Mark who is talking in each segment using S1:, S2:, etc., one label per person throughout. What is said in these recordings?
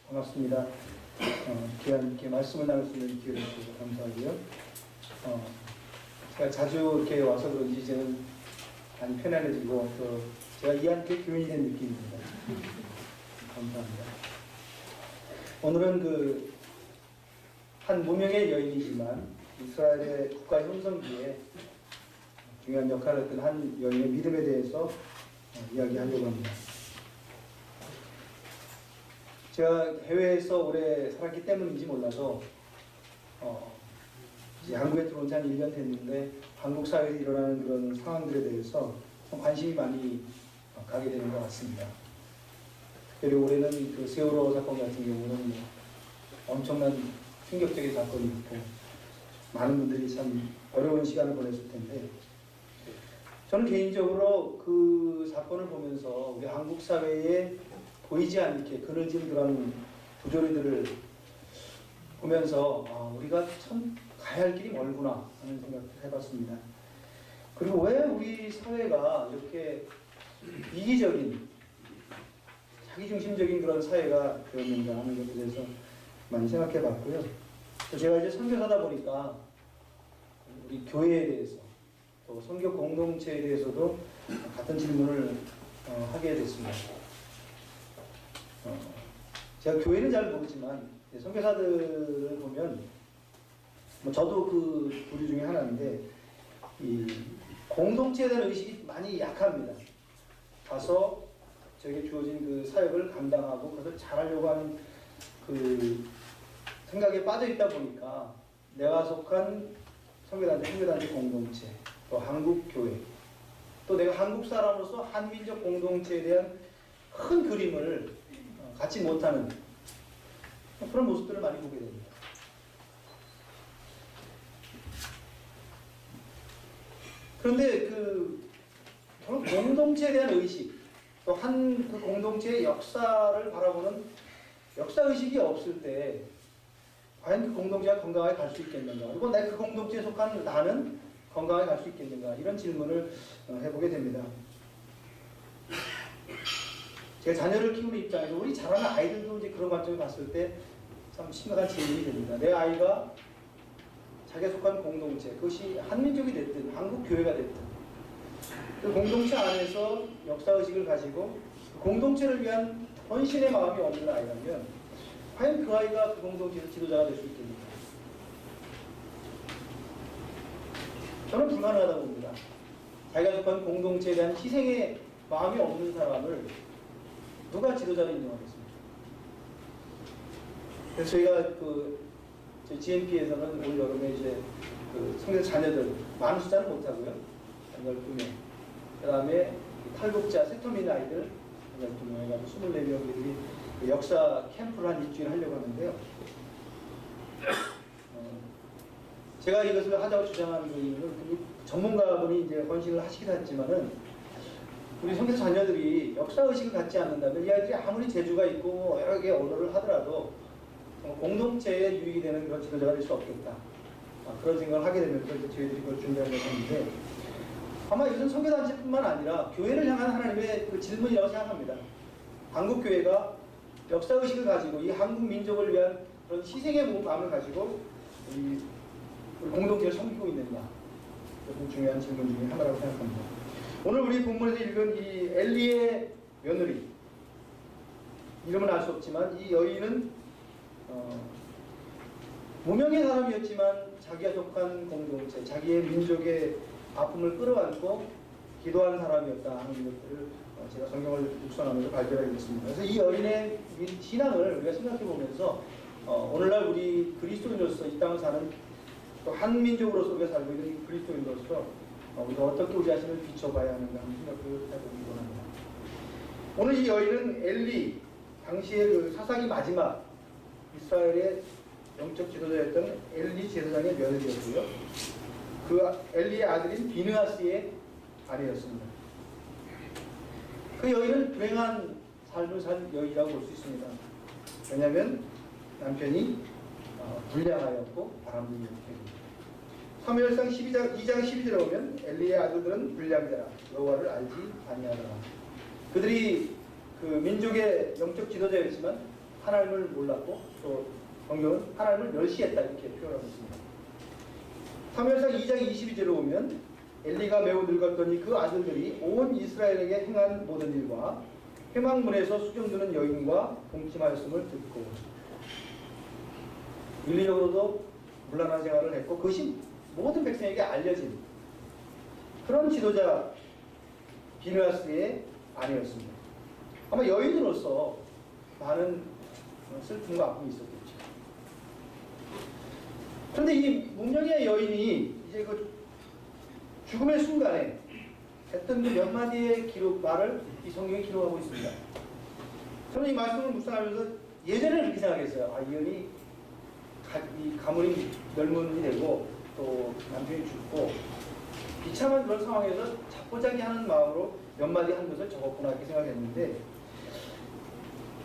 S1: 반갑습니다. 귀한 이렇게 말씀을 나눌 수 있는 기회를 주셔서 감사하고요. 제가 자주 이렇게 와서 그런지 저는 많이 편안해지고 또 제가 이한테 교인이 된 느낌입니다. 감사합니다. 오늘은 한 무명의 여인이지만 이스라엘의 국가 형성기에 중요한 역할을 했던 한 여인의 믿음에 대해서 이야기하려고 합니다. 제가 해외에서 오래 살았기 때문인지 몰라도 이제 한국에 들어온 지 한 1년 됐는데 한국 사회에 일어나는 그런 상황들에 대해서 관심이 많이 가게 되는 것 같습니다. 특별히 올해는 그 세월호 사건 같은 경우는 엄청난 충격적인 사건이 있고 많은 분들이 참 어려운 시간을 보냈을 텐데 저는 개인적으로 그 사건을 보면서 우리 한국 사회에 보이지 않게 그늘진 그런 부조리들을 보면서 우리가 참 가야 할 길이 멀구나 하는 생각을 해봤습니다. 그리고 왜 우리 사회가 이렇게 이기적인 자기중심적인 그런 사회가 되었는가 하는 것에 대해서 많이 생각해 봤고요. 제가 이제 선교사다 보니까 우리 교회에 대해서 또 선교 공동체에 대해서도 같은 질문을 하게 됐습니다. 제가 교회는 잘 모르지만 선교사들을 보면 저도 그 부류 중에 하나인데 이 공동체에 대한 의식이 많이 약합니다. 가서 저에게 주어진 그 사역을 감당하고 그것을 잘하려고 하는 그 생각에 빠져 있다 보니까 내가 속한 선교단체 공동체, 또 한국 교회, 또 내가 한국 사람으로서 한민족 공동체에 대한 큰 그림을 갖지 못하는 그런 모습들을 많이 보게 됩니다. 그런데 저는 공동체에 대한 의식, 또 한 그 공동체의 역사를 바라보는 역사의식이 없을 때 과연 그 공동체가 건강하게 갈 수 있겠는가, 그리고 내 그 공동체에 속한 나는 건강하게 갈 수 있겠는가, 이런 질문을 해보게 됩니다. 제가 자녀를 키우는 입장에서 우리 자라는 아이들도 이제 그런 관점을 봤을 때 참 심각한 질문이 됩니다. 내 아이가 자기가 속한 공동체, 그것이 한민족이 됐든 한국 교회가 됐든 그 공동체 안에서 역사의식을 가지고 그 공동체를 위한 헌신의 마음이 없는 아이라면 과연 그 아이가 그 공동체에서 지도자가 될 수 있겠는가? 저는 불가능하다고 봅니다. 자기가 속한 공동체에 대한 희생의 마음이 없는 사람을 누가 지도자로 인정하겠습니까? 그래서 저희가 저희 GMP에서는 올 여름에 이제 선교사 자녀들 많은 숫자는 못하고요. 12명. 그 다음에 탈북자 세터민 아이들 12명 해가지고 24명들이 역사 캠프를 한 일주일 하려고 하는데요. 제가 이것을 하자고 주장하는 이유는 전문가분이 이제 헌신을 하시긴 했지만은 우리 선교사 자녀들이 역사의식을 갖지 않는다면 이 아이들이 아무리 재주가 있고 여러 개의 언어를 하더라도 공동체에 유익이 되는 그런 지도자가 될 수 없겠다. 그런 생각을 하게 되면서 저희들이 그걸 준비하려고 했는데 아마 이것은 선교단체뿐만 아니라 교회를 향한 하나님의 그 질문이라고 생각합니다. 한국교회가 역사의식을 가지고 이 한국 민족을 위한 그런 희생의 마음을 가지고 우리 공동체를 섬기고 있는가. 그것은 중요한 질문 중에 하나라고 생각합니다. 오늘 우리 본문에서 읽은 이 엘리의 며느리, 이름은 알 수 없지만 이 여인은 무명의 사람이었지만 자기가 속한 공동체, 자기의 민족의 아픔을 끌어안고 기도하는 사람이었다 하는 것들을 제가 성경을 육성하면서 발견하게 됐습니다. 그래서 이 여인의 신앙을 우리가 생각해 보면서 오늘날 우리 그리스도인으로서 이 땅을 사는 또 한민족으로서 우리가 살고 있는 그리스도인으로서 우리가 어떻게 우리 자신을 비춰봐야 하는가 하는 생각을 해보기 원합니다. 오늘 이 여인은 엘리, 당시의 그 사사기 마지막 이스라엘의 영적 지도자였던 엘리 제사장의 며느리였고요. 그 엘리의 아들인 비느하스의 아내였습니다. 그 여인은 불행한 삶을 산 여인이라고 볼 수 있습니다. 왜냐하면 남편이 불량하였고 바람둥이 됩니다. 사무엘상 2장 12절에 보면 엘리의 아들들은 불량자라 여호와를 알지 아니하더라. 그들이 그 민족의 영적 지도자였지만 하나님을 몰랐고 또 성경은 하나님을 멸시했다 이렇게 표현하고 있습니다. 사무엘상 2장 22절에 보면 엘리가 매우 늙었더니 그 아들들이 온 이스라엘에게 행한 모든 일과 회막문에서 수종드는 여인과 동침하였음을 듣고 윤리적으로도 문란한 생활을 했고 그것이 모든 백성에게 알려진 그런 지도자 비느하스의 아내였습니다. 아마 여인으로서 많은 슬픔과 아픔이 있었겠죠. 그런데 이 문명의 여인이 이제 그 죽음의 순간에 했던 그 몇 마디의 말을 이 성경에 기록하고 있습니다. 저는 이 말씀을 묵상하면서 예전에는 그렇게 생각했어요. 이 여인이 이 가문이 멸문이 되고 또 남편이 죽고 비참한 그런 상황에서 자포자기하는 마음으로 몇 마디 한 것을 적었구나 이렇게 생각했는데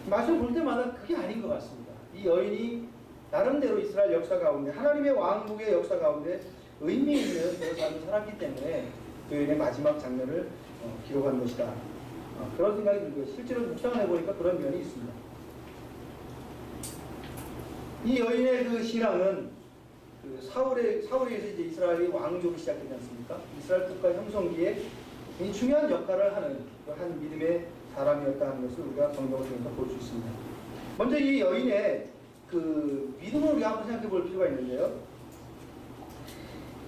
S1: 말씀 볼 때마다 그게 아닌 것 같습니다. 이 여인이 나름대로 이스라엘 역사 가운데 하나님의 왕국의 역사 가운데 의미 있는 그런 삶을 살았기 때문에 그 여인의 마지막 장면을 기록한 것이다. 그런 생각이 들고요. 실제로 묵상을 해보니까 그런 면이 있습니다. 이 여인의 그 신앙은 그 사울에서 이제 이스라엘이 왕족이 시작되지 않습니까? 이스라엘 국가 형성기에 이 중요한 역할을 하는 한 믿음의 사람이었다 하는 것을 우리가 성경을 통해서 볼 수 있습니다. 먼저 이 여인의 그 믿음을 우리가 한번 생각해 볼 필요가 있는데요.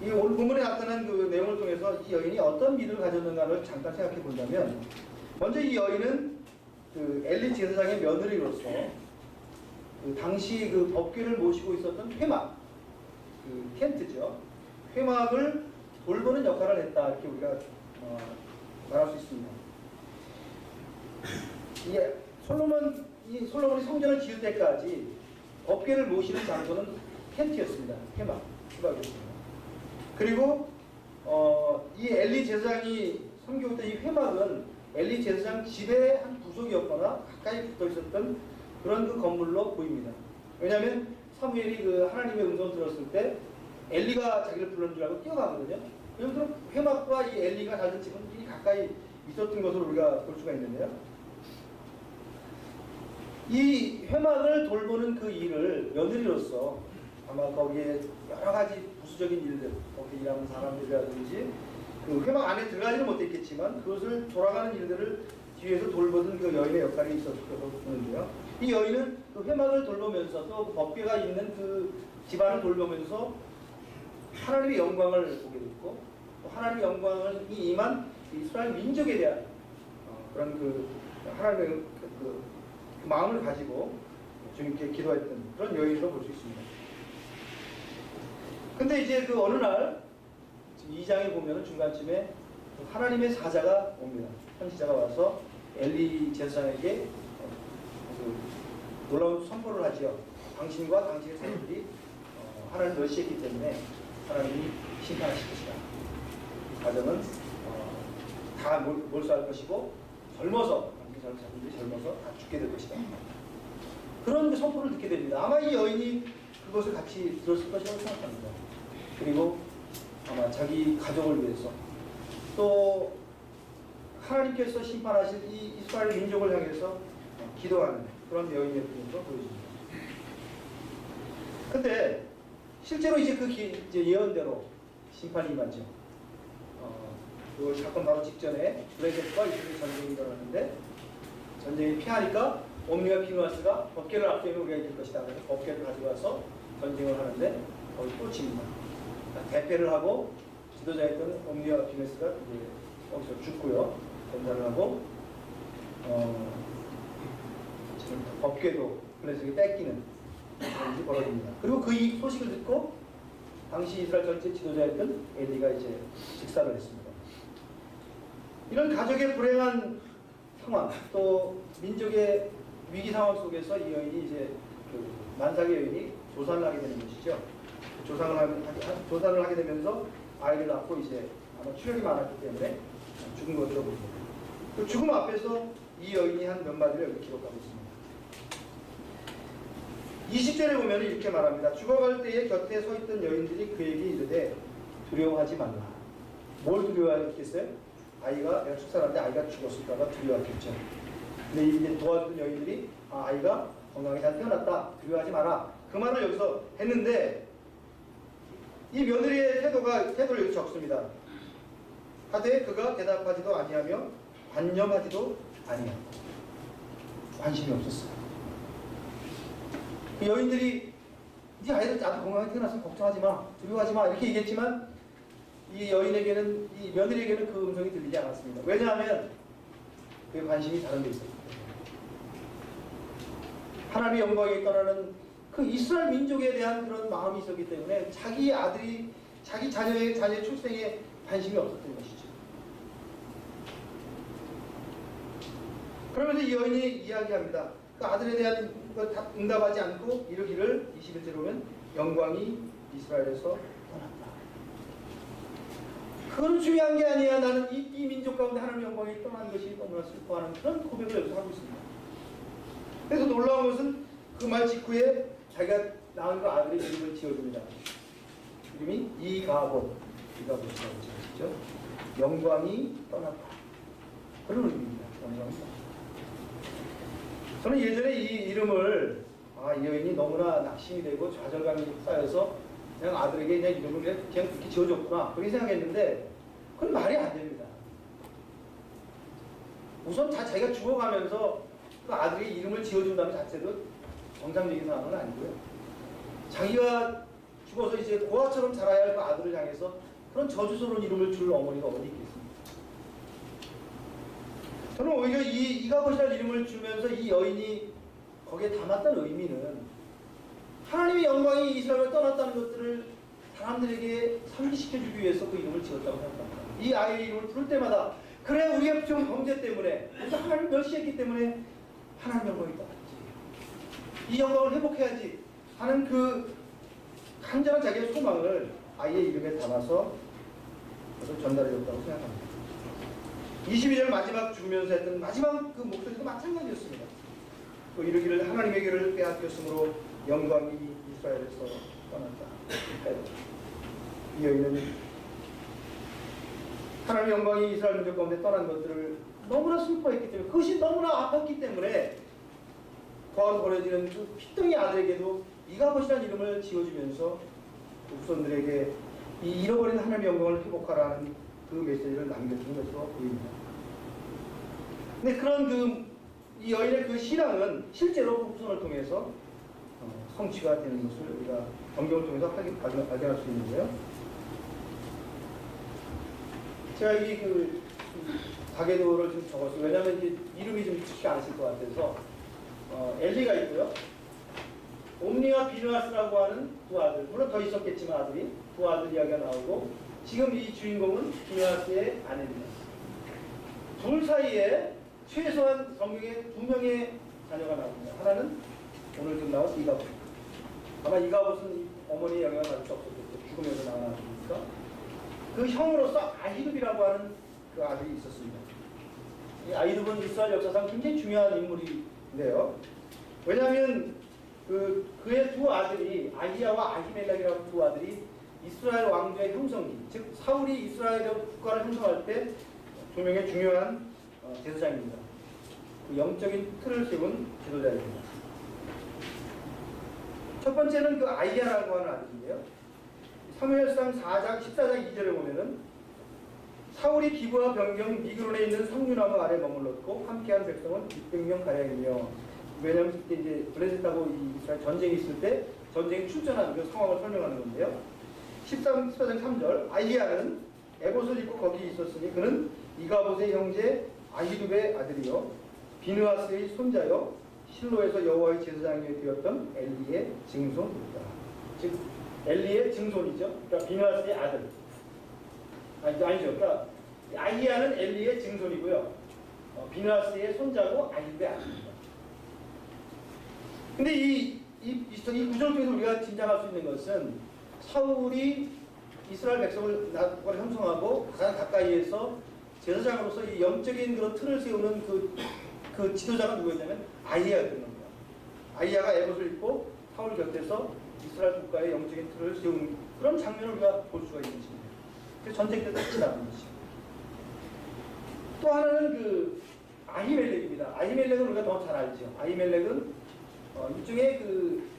S1: 이 오늘 본문에 나타난 그 내용을 통해서 이 여인이 어떤 믿음을 가졌는가를 잠깐 생각해 본다면 먼저 이 여인은 그 엘리 제사장의 며느리로서 그 당시 그 법궤를 모시고 있었던 회막, 그 텐트죠. 회막을 돌보는 역할을 했다 이렇게 우리가 말할 수 있습니다. 이게 솔로몬이 성전을 지을 때까지 법궤를 모시는 장소는 텐트였습니다. 회막이었습니다. 그리고 이 엘리 제사장이 섬기고 있던 이 회막은 엘리 제사장 집의 한 부속이었거나 가까이 붙어 있었던 그런 그 건물로 보입니다. 왜냐하면 사무엘이 그 하나님의 음성을 들었을 때 엘리가 자기를 부르는 줄 알고 뛰어가거든요. 그래서 회막과 이 엘리가 살던 집은 굉장히 가까이 있었던 것으로 우리가 볼 수가 있는데요. 이 회막을 돌보는 그 일을 며느리로서 아마 거기에 여러 가지 부수적인 일들, 거기 일하는 사람들이라든지 그 회막 안에 들어가지는 못했겠지만 그것을 돌아가는 일들을 뒤에서 돌보던 그 여인의 역할이 있었을 것으로 보는데요. 이 여인은 그 회막을 돌보면서 또 법궤가 있는 그 집안을 돌보면서 하나님의 영광을 보게 됐고 또 하나님의 영광을 임한 이스라엘 민족에 대한 그런 그 하나님의 그 마음을 가지고 주님께 기도했던 그런 여인으로 볼 수 있습니다. 근데 이제 그 어느 날 2장에 보면 중간쯤에 하나님의 사자가 옵니다. 선지자가 와서 엘리 제사장에게 놀라운 선포를 하지요. 당신과 당신의 사람들이 하나님을 멸시했기 때문에 하나님이 심판하실 것이다. 가정은 다 몰수할 것이고 젊어서 자녀들이 젊어서 다 죽게 될 것이다. 그런 선포를 듣게 됩니다. 아마 이 여인이 그것을 같이 들었을 것이라고 생각합니다. 그리고 아마 자기 가족을 위해서 또 하나님께서 심판하실 이 이스라엘 민족을 향해서 기도하는 그런 여인이었던 것으로 보여집니다. 근데 실제로 이제 그 이제 예언대로 심판이 임하죠. 그 사건 바로 직전에 블레셋과 이스라엘 전쟁이 일어났는데 전쟁이 피하니까 옴니와 비누아스가 법궤를 앞세우면 우리가 이길 것이다. 그래서 법궤를 가져가서 전쟁을 하는데 거기 또 집니다. 대패를 하고 지도자였던 옴니와 비누아스가 이제 거기서 죽고요. 전사를 하고 지금 법궤도 블레셋에게 뺏기는 일이 벌어집니다. 그리고 그 이 소식을 듣고 당시 이스라엘 전체 지도자였던 엘리가 이제 직사를 했습니다. 이런 가족의 불행한 상황, 또 민족의 위기 상황 속에서 이 여인이 이제 그 만삭의 여인이 조산을 하게 되는 것이죠. 조산을 하게 되면서 아이를 낳고 이제 아마 출혈이 많았기 때문에 죽은 것으로 보입니다. 그 죽음 앞에서 이 여인이 한 몇 마디를 여기 기록하고 있습니다. 20절에 보면 이렇게 말합니다. 죽어갈 때에 곁에 서 있던 여인들이 그에게 이르되 두려워하지 말라. 뭘 두려워했겠어요? 내가 출산하는데 아이가 죽었을까봐 두려워했겠죠. 근데 이제 도와주던 여인들이 아이가 건강하게 잘 태어났다. 두려워하지 마라. 그 말을 여기서 했는데 이 며느리의 태도를 여기서 적습니다. 하되 그가 대답하지도 아니하며 관념하지도 아니하고 관심이 없었어요. 그 여인들이 네 아이를 나도 건강하게 태어났으면 걱정하지 마, 두려워하지 마 이렇게 얘기했지만 이 여인에게는, 이 며느리에게는 그 음성이 들리지 않았습니다. 왜냐하면 그 관심이 다른 데 있었기 때문에. 하나님의 영광에 떠나는 그 이스라엘 민족에 대한 그런 마음이 있었기 때문에 자기 아들이 자기 자녀의 출생에 관심이 없었던 것이죠. 그러면서 이 여인이 이야기합니다. 그 아들에 대한 것 응답하지 않고 이르기를 21절에 보면 영광이 이스라엘에서 떠났다. 그건 중요한 게 아니야. 나는 이 민족 가운데 하나님의 영광이 떠난 것이 너무나 슬퍼하는 그런 고백을 여기서 하고 있습니다. 그래서 놀라운 것은 그 말 직후에 자기가 낳은 그 아들의 이름을 지어줍니다. 이름이 이가봇이라고 지었죠. 영광이 떠났다. 그런 의미입니다. 영광이 떠났다. 저는 예전에 이 이름을 이 여인이 너무나 낙심이 되고 좌절감이 쌓여서 그냥 아들에게 그냥 이름을 그냥 그렇게 지어줬구나 그렇게 생각했는데 그건 말이 안 됩니다. 우선 자기가 죽어가면서 그 아들에게 이름을 지어준다는 자체도 정상적인 상황은 아니고요. 자기가 죽어서 이제 고아처럼 자라야 할 그 아들을 향해서 그런 저주스러운 이름을 줄 어머니가 어디 있겠습니까? 저는 오히려 이가봇이라는 이름을 주면서 이 여인이 거기에 담았던 의미는 하나님의 영광이 이스라엘을 떠났다는 것들을 사람들에게 상기시켜주기 위해서 그 이름을 지었다고 생각합니다. 이 아이의 이름을 부를 때마다 그래 우리가 좀 범죄 때문에 우리가 하나님을 멸시했기 때문에 하나님 영광이 떠났지. 이 영광을 회복해야지 하는 그 간절한 자기의 소망을 아이의 이름에 담아서 전달해줬다고 생각합니다. 22절 마지막 죽으면서 했던 마지막 그 목소리도 마찬가지였습니다. 또 이르기를 하나님에게를 빼앗겼으므로 영광이 이스라엘에서 떠났다. 이 여인은 하나님의 영광이 이스라엘 민족 가운데 떠난 것들을 너무나 슬퍼했기 때문에 그것이 너무나 아팠기 때문에 고아로 버려지는 그 피덩이 아들에게도 이가봇이라는 이름을 지어주면서 후손들에게 이 잃어버린 하나님의 영광을 회복하라는 그 메시지를 남겨주는 것으로 보입니다. 근데 그런 이 여인의 그 신앙은 실제로 후손을 통해서 성취가 되는 것을 우리가 성경을 통해서 발견할 수 있는데요. 제가 이 다계도를 좀 적었어요. 왜냐하면 이제 이름이 좀 익숙치 않으실 것 같아서 엘리가 있고요. 옴니와 비느하스라고 하는 두 아들, 물론 더 있었겠지만 아들이 두 아들 이야기가 나오고 지금 이 주인공은 비느하스의 아내입니다. 둘 사이에 최소한 성경에 2명의 자녀가 나옵니다. 하나는 오늘 지금 나온 이가봇. 아마 이가봇은 어머니의 영향을 받을 수 없었겠죠. 죽으면서 나왔으니까. 그 형으로서 아히둡이라고 하는 그 아들이 있었습니다. 이 아히둡은 이스라엘 역사상 굉장히 중요한 인물인데요. 왜냐하면 그의 두 아들이 아히야와 아히멜렉이라는 두 아들이 이스라엘 왕조의 형성기, 즉 사울이 이스라엘 국가를 형성할 때 두 명의 중요한 제사장입니다. 그 영적인 틀을 세운 지도자입니다. 첫 번째는 그 아히야라고 하는 아들인데요. 사무엘상 14장 2절에 보면은 사울이 기브와 변경 미그론에 있는 성류나무 아래 머물렀고 함께한 백성은 600명 가량이며 왜냐하면 그때 이제 블레셋하고 이스라엘 전쟁이 있을 때 전쟁이 출전하는 그 상황을 설명하는 건데요. 14장 3절 아히야는 에봇을 입고 거기 있었으니 그는 이가봇의 형제 아히둡의 아들이요 비느하스의 손자요 실로에서 여호와의 제사장이 되었던 엘리의 증손이다. 즉 엘리의 증손이죠. 그러니까 비느하스의 아들. 아니죠. 그러니까 아히야는 엘리의 증손이고요. 비느하스의 손자고 아히둡의 아들입니다. 근데 이 구절을 통해서 우리가 짐작할 수 있는 것은 사울이 이스라엘 백성을 형성하고 가장 가까이에서 제사장으로서 이 영적인 그런 틀을 세우는 그 지도자가 누구였냐면 아히야였던 겁니다. 아히야가 에봇을 입고 사울 곁에서 이스라엘 국가의 영적인 틀을 세운 그런 장면을 우리가 볼 수가 있는 것입니다. 그래서 전쟁 때도 끝이 나는 것이죠. 또 하나는 그 아히멜렉입니다. 아히멜렉은 우리가 더 잘 알죠. 아히멜렉은 일종의 그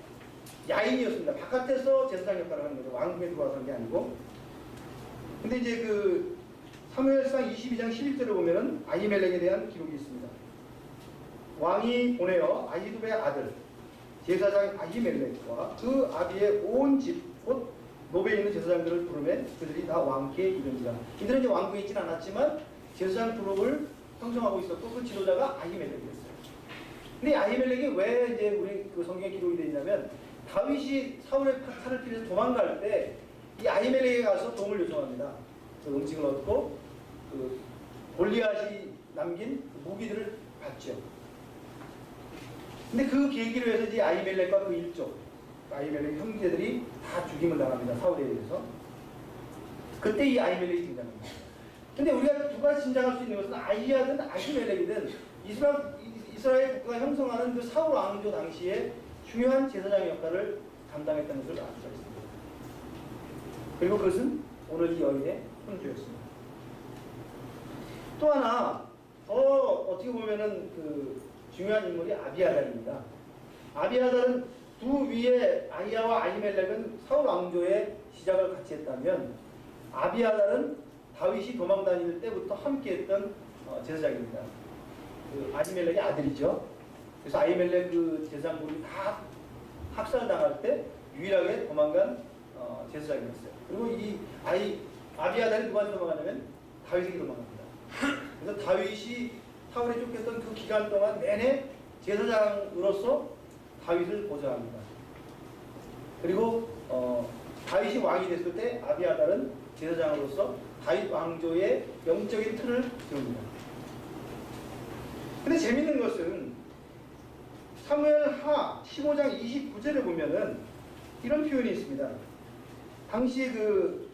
S1: 야인이었습니다. 바깥에서 제사장 역할을 하는 거죠. 왕궁에 들어와서 하는 게 아니고. 근데 이제 그 사무엘상 22장 11절을 보면은 아히멜렉에 대한 기록이 있습니다. 왕이 보내어 아히두베의 아들 제사장 아히멜렉과 그 아비의 온 집 곧 노베에 있는 제사장들을 부르매 그들이 다 왕께 이르니라. 이들은 이제 왕궁에 있지는 않았지만 제사장 그룹을 형성하고 있었고 그 지도자가 아히멜렉이었어요. 근데 아히멜렉이 왜 이제 우리 그 성경에 기록이 되어 있냐면 다윗이 사울의 칼을 피해서 도망갈 때 이 아히멜렉에 가서 도움을 요청합니다. 그 음식을 얻고 그 골리앗이 남긴 그 무기들을 받죠. 근데 그 계기로 해서 이제 아히멜렉과 그 일족, 아히멜렉 형제들이 다 죽임을 당합니다. 사울에 의해서. 그때 이 아히멜렉이 등장합니다. 근데 우리가 두 가지 짐작할 수 있는 것은 아히야든 아히멜렉이든 이스라엘 국가가 형성하는 그 사울 왕조 당시에 중요한 제사장의 역할을 감당했다는 것을 알 수가 있습니다. 그리고 그것은 오늘 이 여인의 손주였습니다. 또 하나 더 어떻게 보면은 그 중요한 인물이 아비아달입니다. 아비아달은 두 위의 아히야와 아히멜렉은 사울 왕조의 시작을 같이 했다면 아비아달은 다윗이 도망 다닐 때부터 함께했던 제사장입니다. 그 아히멜렉의 아들이죠. 그래서 아히멜렉 그 제사장들이 다 학살당할 때 유일하게 도망간 제사장이었어요. 그리고 이 아비아달이 누구한테 도망가냐면 다윗에게 도망갑니다. 그래서 다윗이 사울에 쫓겼던 그 기간 동안 내내 제사장으로서 다윗을 보좌합니다. 그리고 다윗이 왕이 됐을 때 아비아달은 제사장으로서 다윗 왕조의 영적인 틀을 세웁니다. 근데 재밌는 것은 사무엘하 15장 29절에 보면은 이런 표현이 있습니다. 당시 그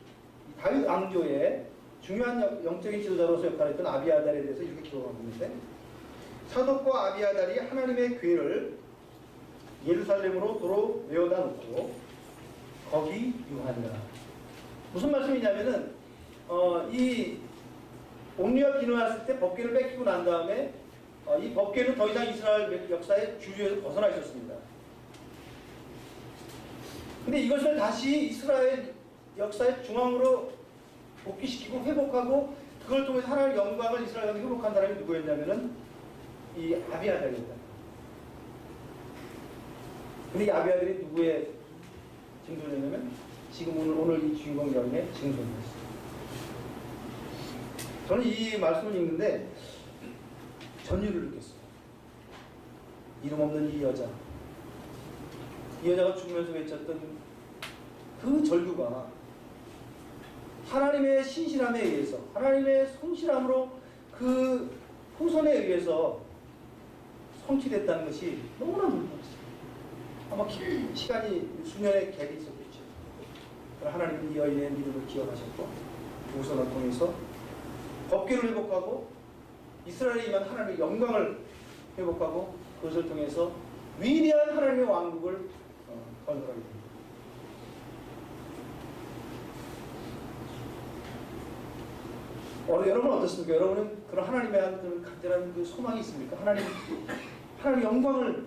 S1: 다윗 왕조의 중요한 영적인 지도자로서 역할했던 아비아달에 대해서 이렇게 기록하고 있는데 사독과 아비아달이 하나님의 궤를 예루살렘으로 도로 메어다 놓고 거기 유하니라. 무슨 말씀이냐면은 이 옴리와 비누았을 때 법궤를 뺏기고 난 다음에 이 법궤는 더 이상 이스라엘 역사의 주류에서 벗어나 있었습니다. 근데 이것을 다시 이스라엘 역사의 중앙으로 복귀시키고 회복하고 그걸 통해서 하나님의 영광을 이스라엘에 회복한 사람이 누구였냐면은 이 아비아달이었다. 근데 이 아비아달이 누구의 증손이냐면 지금 오늘 이 주인공 여인의 증손이었어요. 저는 이 말씀을 읽는데 전율을 느꼈어요. 이름 없는 이 여자. 이 여자가 죽으면서 외쳤던 그 절규가 하나님의 신실함에 의해서 하나님의 성실함으로 그 후손에 의해서 성취됐다는 것이 너무나 놀라웠어요. 아마 시간이 수년의 갭이 있었겠죠. 하나님은 이 여인의 믿음을 기억하셨고 후손을 통해서 법궤를 회복하고 이스라엘에 임한 하나님의 영광을 회복하고 그것을 통해서 위대한 하나님의 왕국을 건설하게 됩니다. 여러분은 어떻습니까? 여러분은 그런 하나님의 한 간절한 그 소망이 있습니까? 하나님 영광을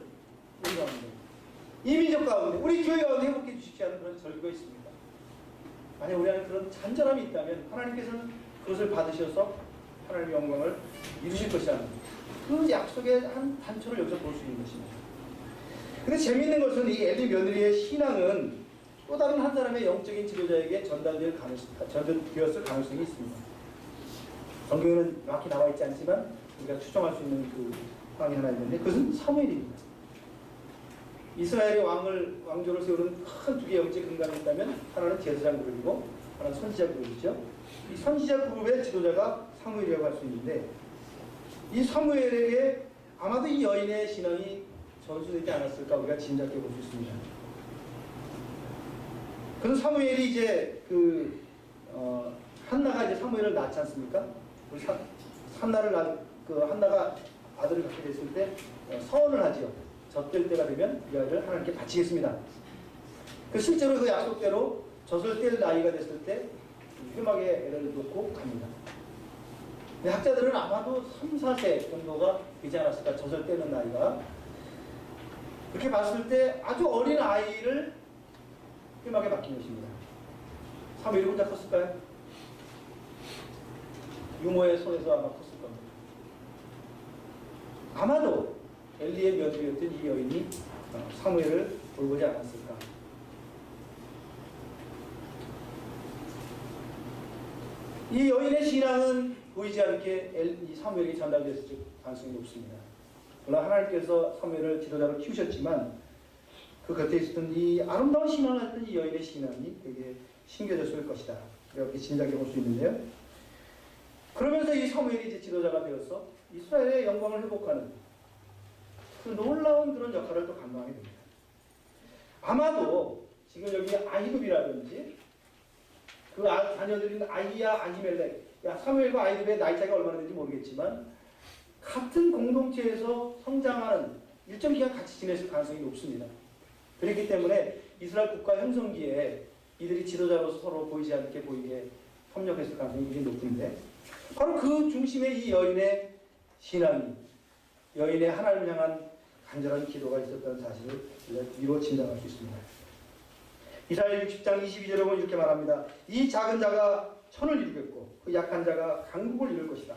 S1: 우리 가운데 이 민족 가운데 우리 교회 가운데 회복해 주십시오 하는 그런 절규가 있습니다. 만약 우리 안에 그런 잔절함이 있다면 하나님께서는 그것을 받으셔서 하나님의 영광을 이루실 것이라는 그 약속의 한 단초를 여기서 볼 수 있는 것입니다. 근데 재미있는 것은 이 엘리 며느리의 신앙은 또 다른 한 사람의 영적인 지도자에게 전달되었을 가능성이 있습니다. 성경에는 정확히 나와 있지 않지만 우리가 추정할 수 있는 그 상황이 하나 있는데 그것은 사무엘입니다. 이스라엘의 왕조를 세우는 큰 두 개의 영적 근간이 있다면 하나는 제사장 그룹이고 하나는 선지자 그룹이죠. 이 선지자 그룹의 지도자가 사무엘이라고 할 수 있는데 이 사무엘에게 아마도 이 여인의 신앙이 전수되지 않았을까 우리가 짐작해 볼 수 있습니다. 그래서 사무엘이 이제 한나가 이제 사무엘을 낳지 않습니까? 한나가 아들을 갖게 됐을 때 서원을 하지요. 젖될 때가 되면 이 아이를 하나님께 바치겠습니다. 실제로 그 약속대로 젖을 뗄 나이가 됐을 때 휘막에 애를 놓고 갑니다. 근데 학자들은 아마도 3, 4세 정도가 되지 않았을까, 젖을 떼는 나이가. 그렇게 봤을 때 아주 어린 아이를 휘막에 맡긴 것입니다. 사무엘이 혼자 컸을까요? 유모의 손에서 아마 컸을 겁니다. 아마도 엘리의 며느리였던 이 여인이 사무엘을 돌보지 않았을까. 이 여인의 신앙은 보이지 않게 이 사무엘에게 전달됐을 가능성이 높습니다. 물론 하나님께서 사무엘을 지도자로 키우셨지만 그 곁에 있었던 이 아름다운 신앙을 했던 이 여인의 신앙이 되게 심겨졌을 것이다. 이렇게 짐작해 볼 수 있는데요. 그러면서 이 사무엘이 이제 지도자가 되어서 이스라엘의 영광을 회복하는 그 놀라운 그런 역할을 또 감당하게 됩니다. 아마도 지금 여기 아히둡이라든지 그 자녀들인 아이야, 아히멜렉, 사무엘과 아히둡의 나이 차이가 얼마나 되는지 모르겠지만 같은 공동체에서 성장하는 일정 기간 같이 지냈을 가능성이 높습니다. 그렇기 때문에 이스라엘 국가 형성기에 이들이 지도자로서 서로 보이지 않게 보이게 협력했을 가능성이 굉장히 높은데, 바로 그 중심에 이 여인의 신앙이, 여인의 하나님을 향한 간절한 기도가 있었다는 사실을 위로 짐작할 수 있습니다. 이사야 60장 22절에 보면 이렇게 말합니다. 이 작은 자가 천을 이루겠고 그 약한 자가 강국을 이룰 것이다.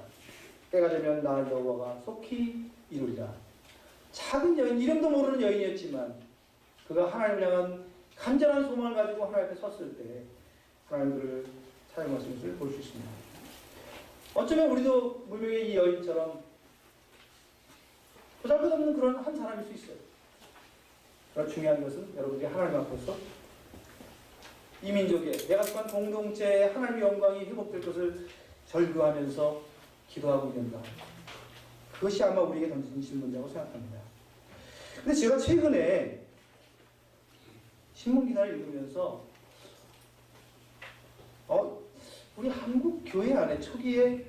S1: 때가 되면 나 여호와가 속히 이루리라. 작은 여인, 이름도 모르는 여인이었지만 그가 하나님을 향한 간절한 소망을 가지고 하나님 앞에 섰을 때 하나님 그를 사용하신 것을 볼 수 있습니다. 어쩌면 우리도 분명히 이 여인처럼 보잘것없는 그런 한 사람일 수 있어요. 그러나 중요한 것은 여러분들이 하나님 앞에서 이 민족의, 내가 속한 공동체의 하나님의 영광이 회복될 것을 절규하면서 기도하고 있는가. 그것이 아마 우리에게 던진 질문이라고 생각합니다. 근데 제가 최근에 신문 기사를 읽으면서 우리 한국 교회 안에 초기에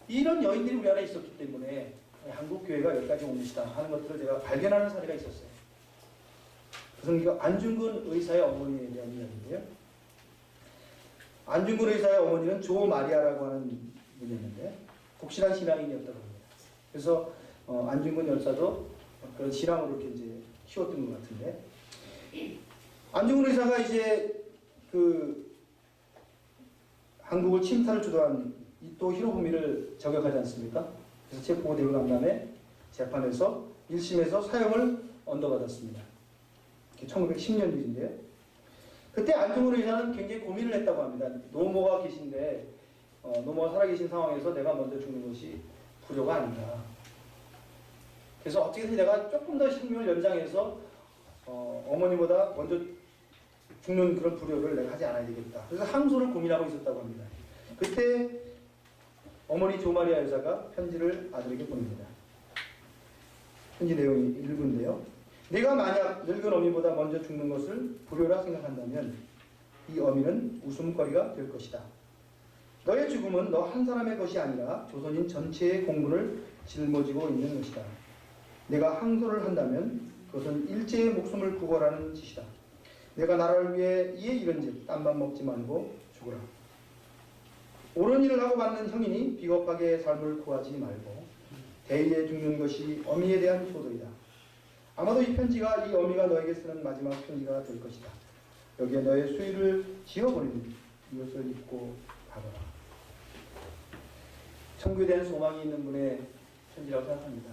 S1: 이런 여인들이 우리 안에 있었기 때문에 한국 교회가 여기까지 온 것이다 하는 것들을 제가 발견하는 사례가 있었어요. 그래서 이거 안중근 의사의 어머니에 대한 이야기인데요. 안중근 의사의 어머니는 조 마리아라고 하는 분이었는데 독실한 신앙인이었다고 합니다. 그래서 안중근 열사도 그런 신앙으로 이렇게 이제 키웠던 것 같은데, 안중근 의사가 이제 그 한국을 침탈을 주도한 이토 히로부미를 저격하지 않습니까? 그래서 체포되고 난 다음에 재판에서 1심에서 사형을 언도받았습니다. 1910년 일인데요. 그때 안중근 의사는 굉장히 고민을 했다고 합니다. 노모가 계신데 노모가 살아계신 상황에서 내가 먼저 죽는 것이 불효가 아닌가. 그래서 어떻게든 내가 조금 더 생명을 연장해서 어머니보다 먼저 죽는 그런 불효를 내가 하지 않아야 되겠다. 그래서 항소를 고민하고 있었다고 합니다. 그때 어머니 조마리아 여사가 편지를 아들에게 보냅니다. 편지 내용이 읽은데요. 내가 만약 늙은 어미보다 먼저 죽는 것을 불효라 생각한다면 이 어미는 웃음거리가 될 것이다. 너의 죽음은 너 한 사람의 것이 아니라 조선인 전체의 공분을 짊어지고 있는 것이다. 내가 항소를 한다면 그것은 일제의 목숨을 구걸하는 짓이다. 내가 나라를 위해 이에 이른즉 땀만 먹지 말고 죽으라. 옳은 일을 하고 받는 형이니 비겁하게 삶을 구하지 말고 대의에 죽는 것이 어미에 대한 효도이다. 아마도 이 편지가 이 어미가 너에게 쓰는 마지막 편지가 될 것이다. 여기에 너의 수위를 지어버리는 이것을 잊고 가거라. 천국에 대한 소망이 있는 분의 편지라고 생각합니다.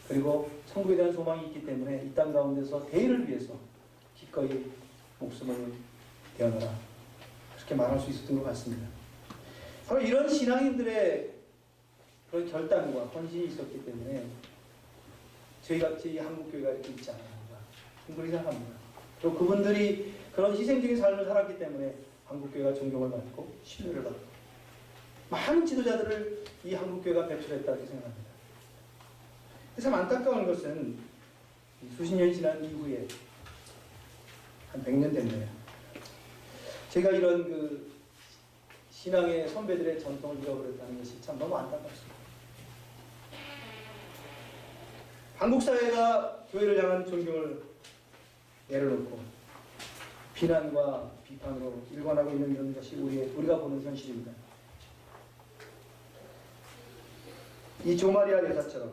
S1: 그리고 천국에 대한 소망이 있기 때문에 이 땅 가운데서 대의를 위해서 기꺼이 목숨을 내어놔라. 그렇게 말할 수 있었던 것 같습니다. 바로 이런 신앙인들의 그런 결단과 헌신이 있었기 때문에 저희같이 한국교회가 이렇게 있지 않았는가 그렇게 생각합니다. 또 그분들이 그런 희생적인 삶을 살았기 때문에 한국교회가 존경을 받고 신뢰를 받고 많은 지도자들을 이 한국교회가 배출했다 이렇게 생각합니다. 참 안타까운 것은 수십 년이 지난 이후에 한 100년 됐네요. 제가 이런 그 신앙의 선배들의 전통을 잃어버렸다는 것이 참 너무 안타깝습니다. 한국 사회가 교회를 향한 존경을 내려놓고 비난과 비판으로 일관하고 있는 이런 것이 우리가 보는 현실입니다. 이 조마리아 여사처럼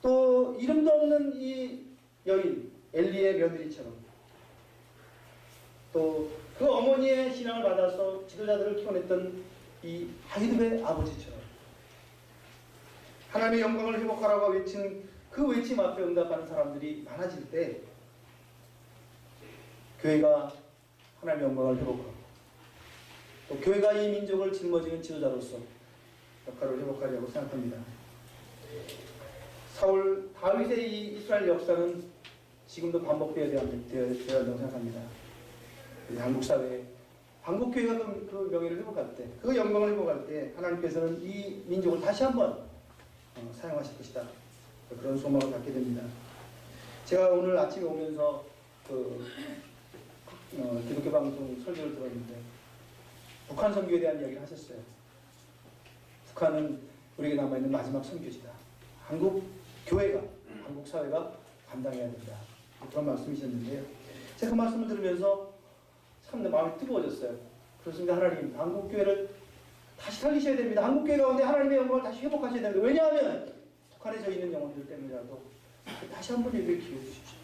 S1: 또 이름도 없는 이 여인 엘리의 며느리처럼 또 그 어머니의 신앙을 받아서 지도자들을 키워냈던 이 아이들의 아버지처럼 하나님의 영광을 회복하라고 외친 그 외침 앞에 응답하는 사람들이 많아질 때 교회가 하나님의 영광을 회복하고 또 교회가 이 민족을 짊어지는 지도자로서 역할을 회복하려고 생각합니다. 사울 다윗의 이 이스라엘 역사는 지금도 반복되어야 한다고 생각합니다. 한국 사회에 한국 교회가 그 명예를 회복할 때, 그 영광을 회복할 때 하나님께서는 이 민족을 다시 한번 사용하실 것이다. 그런 소망을 갖게 됩니다. 제가 오늘 아침에 오면서 기독교 방송 설교를 들었는데 북한 선교에 대한 이야기를 하셨어요. 북한은 우리에게 남아있는 마지막 선교지다. 한국 교회가, 한국 사회가 감당해야 된다. 그런 말씀이셨는데요. 제가 그 말씀을 들으면서 참 마음이 뜨거워졌어요. 그렇습니다. 하나님, 한국 교회를 다시 살리셔야 됩니다. 한국 교회 가운데 하나님의 영광을 다시 회복하셔야 됩니다. 왜냐하면 북한에 서 있는 영혼들 때문이라도 다시 한번 예배에 기회 주십시오.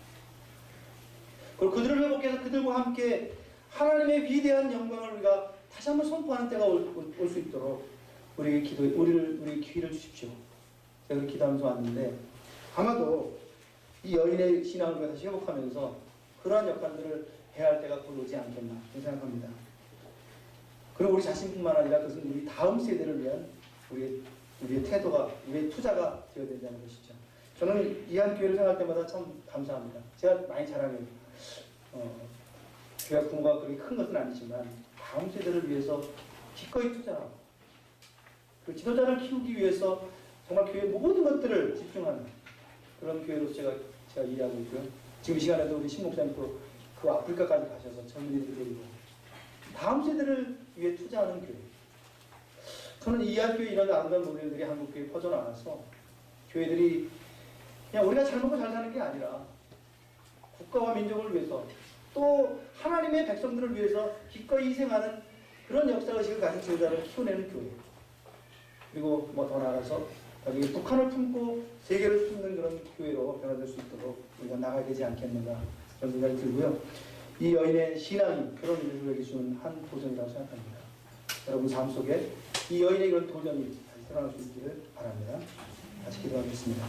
S1: 그리고 그들을 회복해서 그들과 함께 하나님의 위대한 영광을 우리가 다시 한번 선포하는 때가 올 수 있도록 우리의 기회를 주십시오. 제가 기도하면서 왔는데 아마도 이 여인의 신앙을 우리가 다시 회복하면서 그러한 역할들을 해야 할 때가 곧 오지 않겠나 생각합니다. 그리고 우리 자신뿐만 아니라 그것은 우리 다음 세대를 위한 우리의 태도가, 우리의 투자가 되어야 된다는 것이죠. 저는 이 한 교회를 생각할 때마다 참 감사합니다. 제가 많이 자랑해요. 교회 규모가 그렇게 큰 것은 아니지만 다음 세대를 위해서 기꺼이 투자하고 그 지도자를 키우기 위해서 정말 교회의 모든 것들을 집중하는 그런 교회로서 제가 이해하고 있고요. 지금 이 시간에도 우리 신 목사님 그 아프리카까지 가셔서 젊은이들 데리고 다음 세대를 위해 투자하는 교회. 저는 이 학교에 이런 아름다운 모델들이 한국 교회에 퍼져나가서 교회들이 그냥 우리가 잘 먹고 잘 사는 게 아니라 국가와 민족을 위해서 또 하나님의 백성들을 위해서 기꺼이 희생하는 그런 역사의식을 가진 지도자를 키워내는 교회. 그리고 더 나아가서 여기 북한을 품고 세계를 품는 그런 교회로 변화될 수 있도록 우리가 나가야 되지 않겠는가 그런 생각이 들고요. 이 여인의 신앙이 그런 일을 우리에게 주는 한 도전이라고 생각합니다. 여러분 삶 속에 이 여인의 그런 도전이 다시 드러날 수 있기를 바랍니다. 같이 기도하겠습니다.